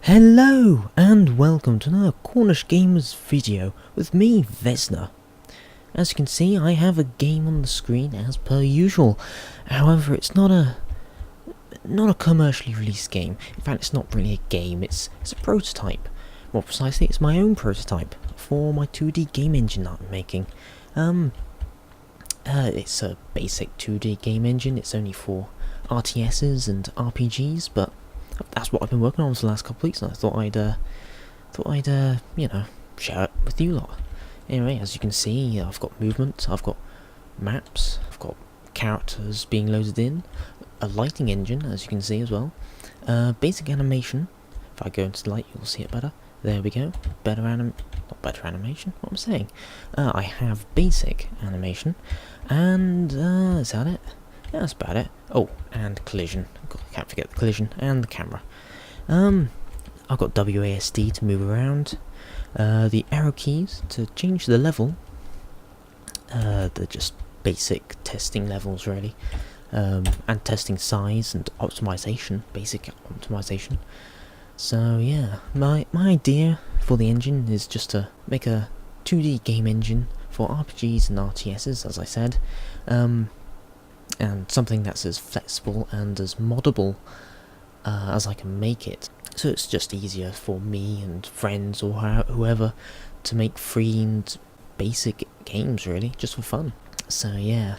Hello and welcome to another Cornish Gamers video with me, Vesna. As you can see, I have a game on the screen as per usual. However, it's not a commercially released game. In fact, it's not really a game, it's a prototype. More precisely, it's my own prototype for my 2D game engine that I'm making. It's a basic 2D game engine. It's only for RTSs and RPGs, but that's what I've been working on for the last couple of weeks, and I thought I'd share it with you lot. Anyway, as you can see, I've got movement, I've got maps, I've got characters being loaded in, a lighting engine, as you can see as well, basic animation. If I go into the light, you'll see it better. There we go. Not better animation. What am I saying? I have basic animation, and is that it? Yeah, that's about it. Oh, and collision. Can't forget the collision and the camera. I've got WASD to move around. The arrow keys to change the level. They're just basic testing levels, really, and testing size and optimization, basic optimization. So yeah, my idea for the engine is just to make a 2D game engine for RPGs and RTSs, as I said. And something that's as flexible and as moddable as I can make it. So it's just easier for me and friends or whoever to make free and basic games, really, just for fun. So yeah,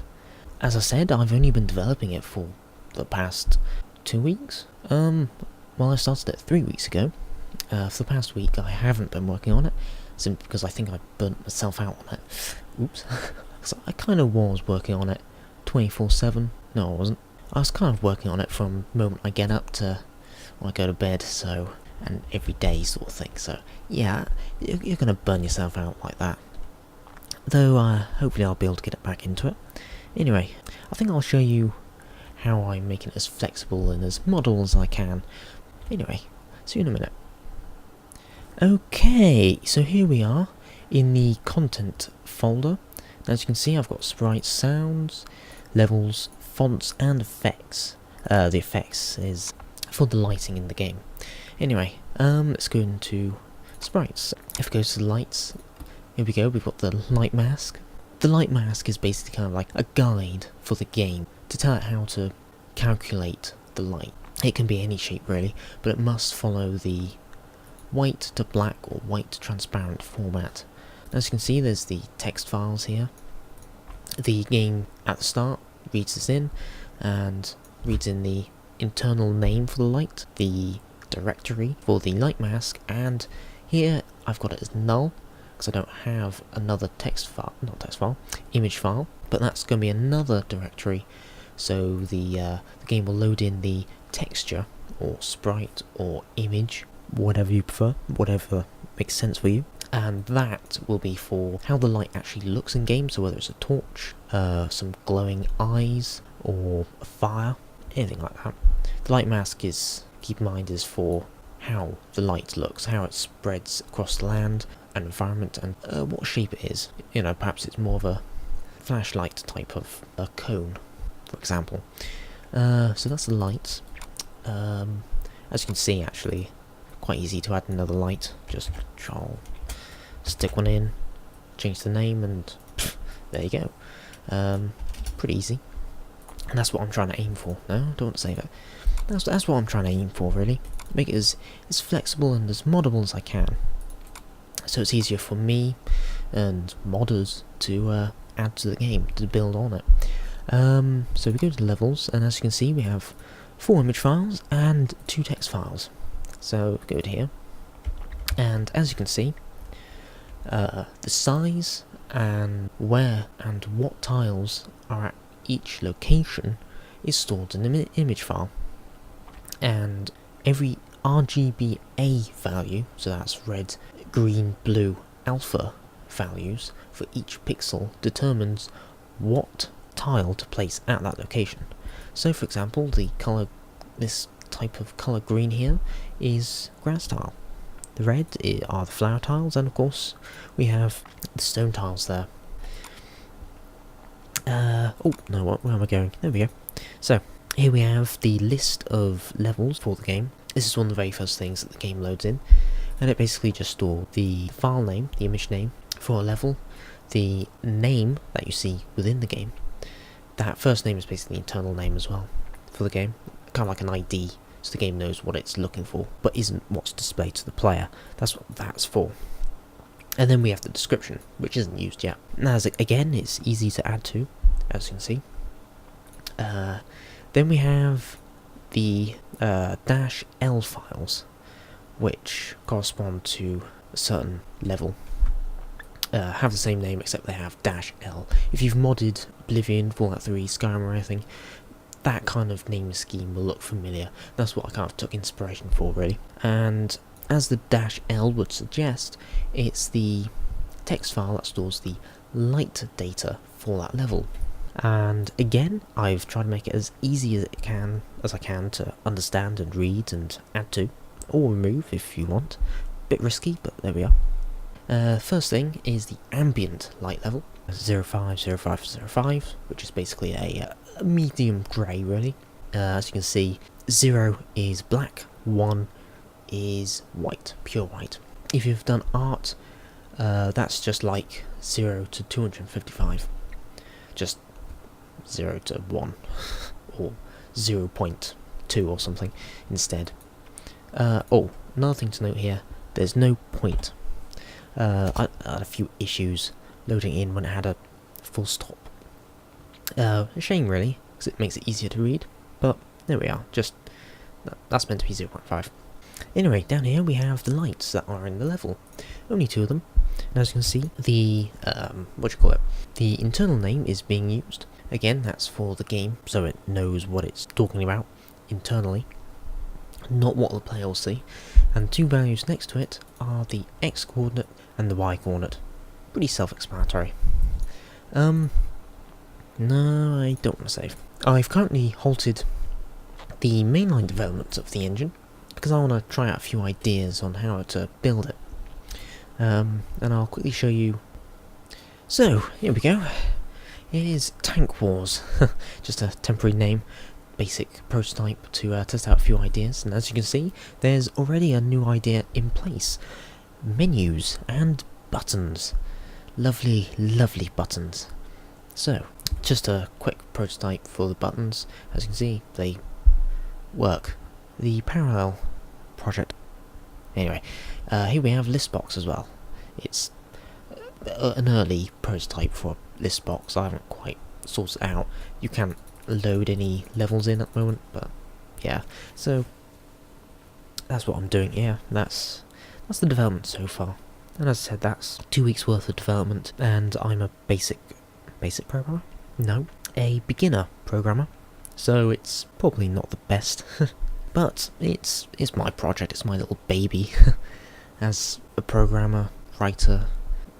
as I said, I've only been developing it for the past 2 weeks. Well, I started it 3 weeks ago. For the past week I haven't been working on it, simply because I think I burnt myself out on it. Oops. So I kind of was working on it 24/7. No, I wasn't. I was kind of working on it from the moment I get up to when I go to bed, so, and every day sort of thing. So yeah, you're gonna burn yourself out like that. Though hopefully I'll be able to get it back into it. Anyway, I think I'll show you how I'm making it as flexible and as moddable as I can. Anyway, see you in a minute. Okay, so here we are in the content folder. As you can see, I've got sprites, sounds, levels, fonts, and effects. The effects is for the lighting in the game. Anyway, let's go into sprites. If we go to the lights, here we go, we've got the light mask. The light mask is basically kind of like a guide for the game to tell it how to calculate the light. It can be any shape really, but it must follow the white to black or white to transparent format. As you can see, there's the text files here. The game at the start reads this in, and reads in the internal name for the light, the directory for the light mask, and here I've got it as null, because I don't have another image file, but that's going to be another directory, so the game will load in the texture, or sprite, or image, whatever you prefer, whatever makes sense for you. And that will be for how the light actually looks in game, so whether it's a torch, some glowing eyes, or a fire, anything like that. The light mask is, keep in mind, is for how the light looks, how it spreads across the land and environment, and what shape it is. You know, perhaps it's more of a flashlight type of a cone, for example. So that's the lights. As you can see, actually, quite easy to add another light. Just stick one in, change the name, and there you go. Pretty easy. And that's what I'm trying to aim for. No, don't want to say that. That's what I'm trying to aim for, really. Make it as flexible and as moddable as I can. So it's easier for me and modders to add to the game, to build on it. So we go to levels, and as you can see, we have 4 image files and 2 text files. So go to here, and as you can see, the size and where and what tiles are at each location is stored in an image file, and every RGBA value, so that's red, green, blue, alpha values for each pixel, determines what tile to place at that location. So for example, the color, this type of color green here, is grass tile. The red are the flower tiles, and of course we have the stone tiles there. Oh no, where am I going? There we go. So here we have the list of levels for the game. This is one of the very first things that the game loads in, and it basically just stores the file name, the image name for a level, the name that you see within the game. That first name is basically the internal name as well for the game, kind of like an ID, so the game knows what it's looking for, but isn't what's displayed to the player. That's what that's for. And then we have the description, which isn't used yet. Now, again, it's easy to add to, as you can see. Then we have the -L files, which correspond to a certain level. Have the same name, except they have -L. If you've modded Oblivion, Fallout 3, Skyrim or anything, that kind of name scheme will look familiar. That's what I kind of took inspiration for, really. And as the -L would suggest, it's the text file that stores the light data for that level. And again, I've tried to make it as easy as I can to understand and read and add to, or remove if you want. Bit risky, but there we are. First thing is the ambient light level, 05, 05, 05, which is basically a medium grey, really. As you can see, 0 is black, 1 is white, pure white. If you've done art, that's just like 0 to 255, just 0 to 1, or 0.2 or something instead. Oh, another thing to note here, there's no point. I had a few issues loading in when it had a full stop. A shame really, because it makes it easier to read, but there we are, that's meant to be 0.5. Anyway, down here we have the lights that are in the level. Only 2 of them. And as you can see, the, the internal name is being used. Again, that's for the game, so it knows what it's talking about internally, not what the player will see. And 2 values next to it are the X coordinate and the Y coordinate. Pretty self-explanatory. No, I don't want to save. I've currently halted the mainline development of the engine, because I want to try out a few ideas on how to build it. And I'll quickly show you. So, here we go. It is Tank Wars, just a temporary name, basic prototype to test out a few ideas, and as you can see, there's already a new idea in place. Menus and buttons. Lovely, lovely buttons. So, just a quick prototype for the buttons. As you can see, they work. The parallel project. Anyway, here we have list box as well. It's an early prototype for a list box. I haven't quite sorted it out. You can't load any levels in at the moment, but yeah. So that's what I'm doing here. That's the development so far. And as I said, that's 2 weeks worth of development, and I'm a basic programmer? No, a beginner programmer. So it's probably not the best. But it's my project, it's my little baby. As a programmer, writer,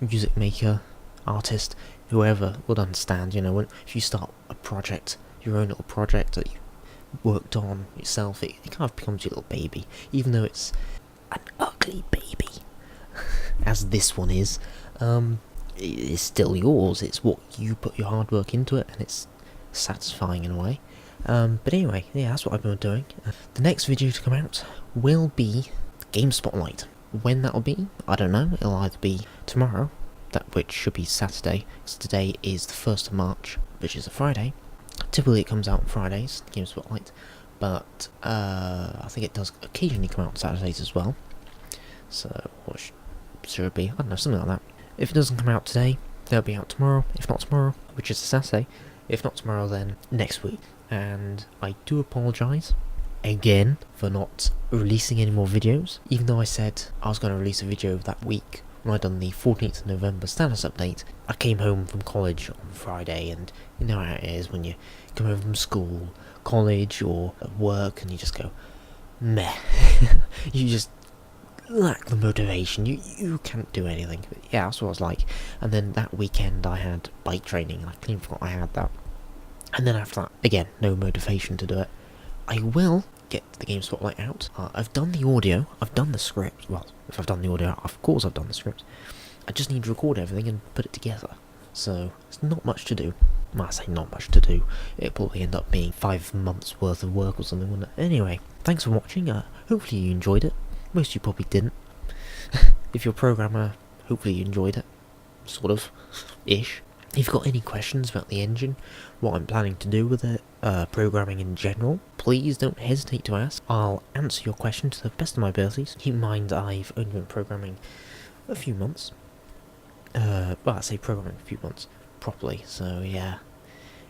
music maker, artist, whoever would understand, you know, if you start a project, your own little project that you worked on yourself, it kind of becomes your little baby, even though it's an ugly baby, as this one is. It's still yours, it's what you put your hard work into it, and it's satisfying in a way. But anyway, yeah, that's what I've been doing. The next video to come out will be Game Spotlight. When that'll be, I don't know. It'll either be tomorrow, which should be Saturday, because today is the 1st of March, which is a Friday. Typically it comes out on Fridays, Game Spotlight, but I think it does occasionally come out on Saturdays as well. So, what should it be? I don't know, something like that. If it doesn't come out today, they'll be out tomorrow. If not tomorrow, which is a Saturday. If not tomorrow, then next week. And I do apologise again for not releasing any more videos, even though I said I was going to release a video that week when I done the 14th of November status update. I came home from college on Friday, and you know how it is when you come home from school, college or at work, and you just go meh. You just lack the motivation, you can't do anything. But yeah, that's what I was like. And then that weekend I had bike training, and I clearly forgot I had that. And then after that, again, no motivation to do it. I will get the Game Spotlight out. I've done the audio, I've done the script. Well, if I've done the audio, of course I've done the script. I just need to record everything and put it together. So, it's not much to do. Well, I say not much to do. It'll probably end up being 5 months worth of work or something, wouldn't it? Anyway, thanks for watching. Hopefully you enjoyed it. Most of you probably didn't. If you're a programmer, hopefully you enjoyed it. Sort of. Ish. If you've got any questions about the engine, what I'm planning to do with it, programming in general, please don't hesitate to ask. I'll answer your question to the best of my abilities. Keep in mind I've only been programming a few months. Well, I say programming a few months properly, so yeah.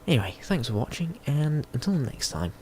Anyway, thanks for watching, and until next time.